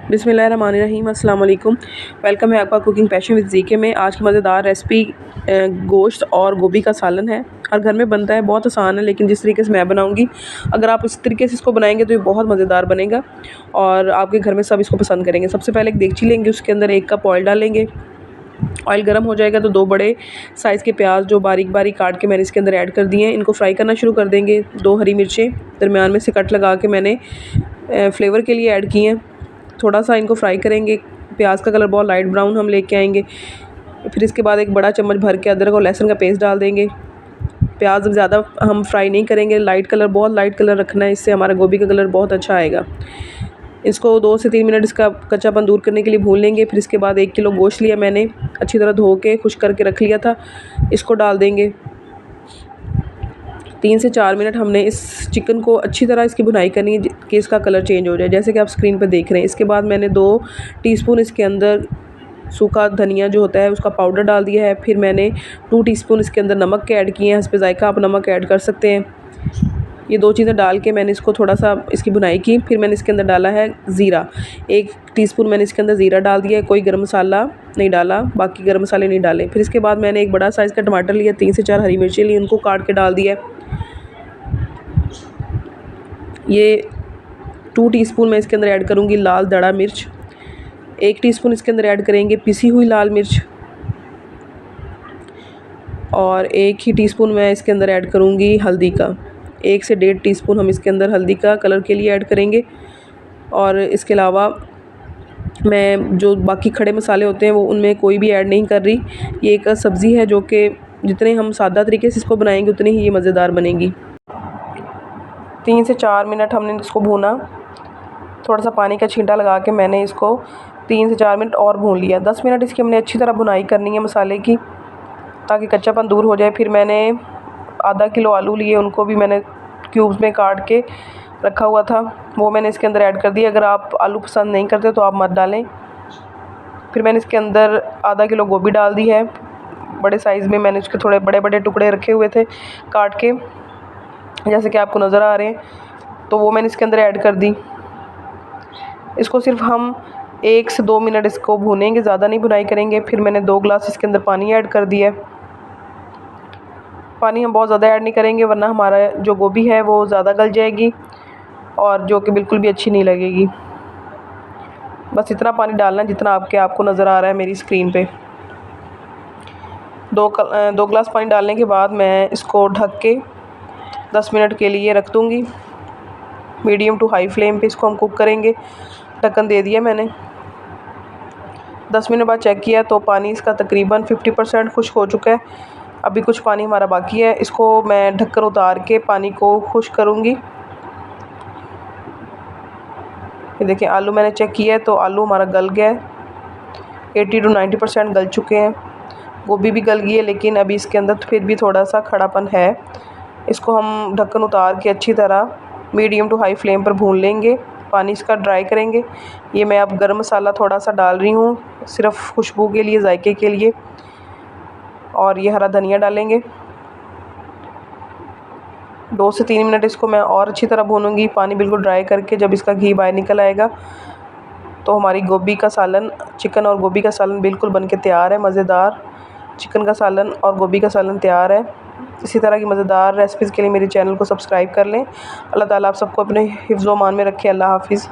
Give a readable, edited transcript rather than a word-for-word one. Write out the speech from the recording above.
बिस्मिल्लाहिर्रहमानिर्रहीम अस्सलाम वालेकुम। वेलकम है आपका कुकिंग पैशन विद ज़ीके में। आज की मज़ेदार रेसिपी गोश्त और गोभी का सालन है और घर में बनता है, बहुत आसान है, लेकिन जिस तरीके से मैं बनाऊंगी, अगर आप इस तरीके से इसको बनाएंगे तो ये बहुत मज़ेदार बनेगा और आपके घर में सब इसको पसंद करेंगे। सबसे पहले एक देगची लेंगे, उसके अंदर 1 कप ऑयल डालेंगे। ऑयल गर्म हो जाएगा तो 2 बड़े साइज़ के प्याज जो बारीक बारीक काट के मैंने इसके अंदर ऐड कर दिए हैं, इनको फ्राई करना शुरू कर देंगे। 2 हरी मिर्चें दरमियान में से कट लगा के मैंने फ्लेवर के लिए ऐड किए हैं। थोड़ा सा इनको फ्राई करेंगे, प्याज का कलर बहुत लाइट ब्राउन हम लेके आएंगे। फिर इसके बाद 1 बड़ा चम्मच भर के अदरक और लहसुन का पेस्ट डाल देंगे। प्याज ज़्यादा हम फ्राई नहीं करेंगे, बहुत लाइट कलर रखना है, इससे हमारा गोभी का कलर बहुत अच्छा आएगा। इसको 2 से 3 मिनट इसका कच्चापन दूर करने के लिए भून लेंगे। फिर इसके बाद 1 किलो गोश्त लिया मैंने, अच्छी तरह धो के खुश करके रख लिया था, इसको डाल देंगे। 3 से 4 मिनट हमने इस चिकन को अच्छी तरह इसकी भुनाई करनी है कि इसका कलर चेंज हो जाए, जैसे कि आप स्क्रीन पर देख रहे हैं। इसके बाद मैंने 2 टीस्पून इसके अंदर सूखा धनिया जो होता है उसका पाउडर डाल दिया है। फिर मैंने 2 टीस्पून इसके अंदर नमक के ऐड किए हैं, हस्बे ज़ायका आप नमक ऐड कर सकते हैं। ये 2 चीज़ें डाल के मैंने इसको थोड़ा सा इसकी भुनाई की। फिर मैंने इसके अंदर डाला है ज़ीरा, 1 टीस्पून मैंने इसके अंदर ज़ीरा डाल दिया है, कोई गरम मसाला नहीं डाला, बाकी गरम मसाले नहीं डाले। फिर इसके बाद मैंने 1 बड़ा साइज़ का टमाटर लिया, 3 से 4 हरी मिर्ची ली, उनको काट के डाल दिया है। ये 2 टीस्पून मैं इसके अंदर ऐड करूँगी लाल दड़ा मिर्च, 1 टीस्पून इसके अंदर ऐड करेंगे पिसी हुई लाल मिर्च और 1 ही टीस्पून मैं इसके अंदर ऐड करूँगी हल्दी का। 1 से 1.5 टीस्पून हम इसके अंदर हल्दी का कलर के लिए ऐड करेंगे। और इसके अलावा मैं जो बाकी खड़े मसाले होते हैं वो उनमें कोई भी ऐड नहीं कर रही। ये एक सब्ज़ी है जो कि जितने हम सादा तरीके से इसको बनाएंगे उतनी ही ये मज़ेदार बनेगी। 3 से 4 मिनट हमने इसको भूना, थोड़ा सा पानी का छींटा लगा के मैंने इसको 3 से 4 मिनट और भून लिया। 10 मिनट इसकी हमने अच्छी तरह भुनाई करनी है मसाले की, ताकि कच्चापन दूर हो जाए। फिर मैंने आधा किलो आलू लिए, उनको भी मैंने क्यूब्स में काट के रखा हुआ था, वो मैंने इसके अंदर ऐड कर दिया। अगर आप आलू पसंद नहीं करते तो आप मत डालें। फिर मैंने इसके अंदर आधा किलो गोभी डाल दी है, बड़े साइज़ में मैंने उसके थोड़े बड़े बड़े टुकड़े रखे हुए थे काट के, जैसे कि आपको नज़र आ रहे हैं, तो वो मैंने इसके अंदर ऐड कर दी। इसको सिर्फ हम 1 से 2 मिनट इसको भूनेंगे, ज़्यादा नहीं भुनाई करेंगे। फिर मैंने 2 गिलास इसके अंदर पानी ऐड कर दिया है। पानी हम बहुत ज़्यादा ऐड नहीं करेंगे, वरना हमारा जो गोभी है वो ज़्यादा गल जाएगी और जो कि बिल्कुल भी अच्छी नहीं लगेगी। बस इतना पानी डालना है जितना आपको नज़र आ रहा है मेरी स्क्रीन पे। 2 गिलास पानी डालने के बाद मैं इसको ढक के 10 मिनट के लिए रख दूँगी। मीडियम टू हाई फ्लेम पे इसको हम कुक करेंगे। ढक्कन दे दिया मैंने। 10 मिनट बाद चेक किया तो पानी इसका तकरीबन 50% खुश्क हो चुका है। अभी कुछ पानी हमारा बाकी है, इसको मैं ढक्कन उतार के पानी को खुश्क करूँगी। ये देखिए आलू मैंने चेक किया है तो आलू हमारा गल गया है, 80 to 90% गल चुके हैं। गोभी भी गल गई है, लेकिन अभी इसके अंदर फिर भी थोड़ा सा खड़ापन है। इसको हम ढक्कन उतार के अच्छी तरह मीडियम टू हाई फ्लेम पर भून लेंगे, पानी इसका ड्राई करेंगे। ये मैं अब गरम मसाला थोड़ा सा डाल रही हूँ, सिर्फ खुशबू के लिए, जायके के लिए, और ये हरा धनिया डालेंगे। 2 से 3 मिनट इसको मैं और अच्छी तरह भूनूंगी, पानी बिल्कुल ड्राई करके। जब इसका घी बाहर निकल आएगा तो हमारी गोभी का सालन, चिकन और गोभी का सालन बिल्कुल बनके तैयार है। मज़ेदार चिकन का सालन और गोभी का सालन तैयार है। इसी तरह की मज़ेदार रेसिपीज़ के लिए मेरे चैनल को सब्सक्राइब कर लें। अल्लाह ताला आप सबको अपने हिफ्ज़ व अमान में रखे। अल्लाह हाफ़िज़।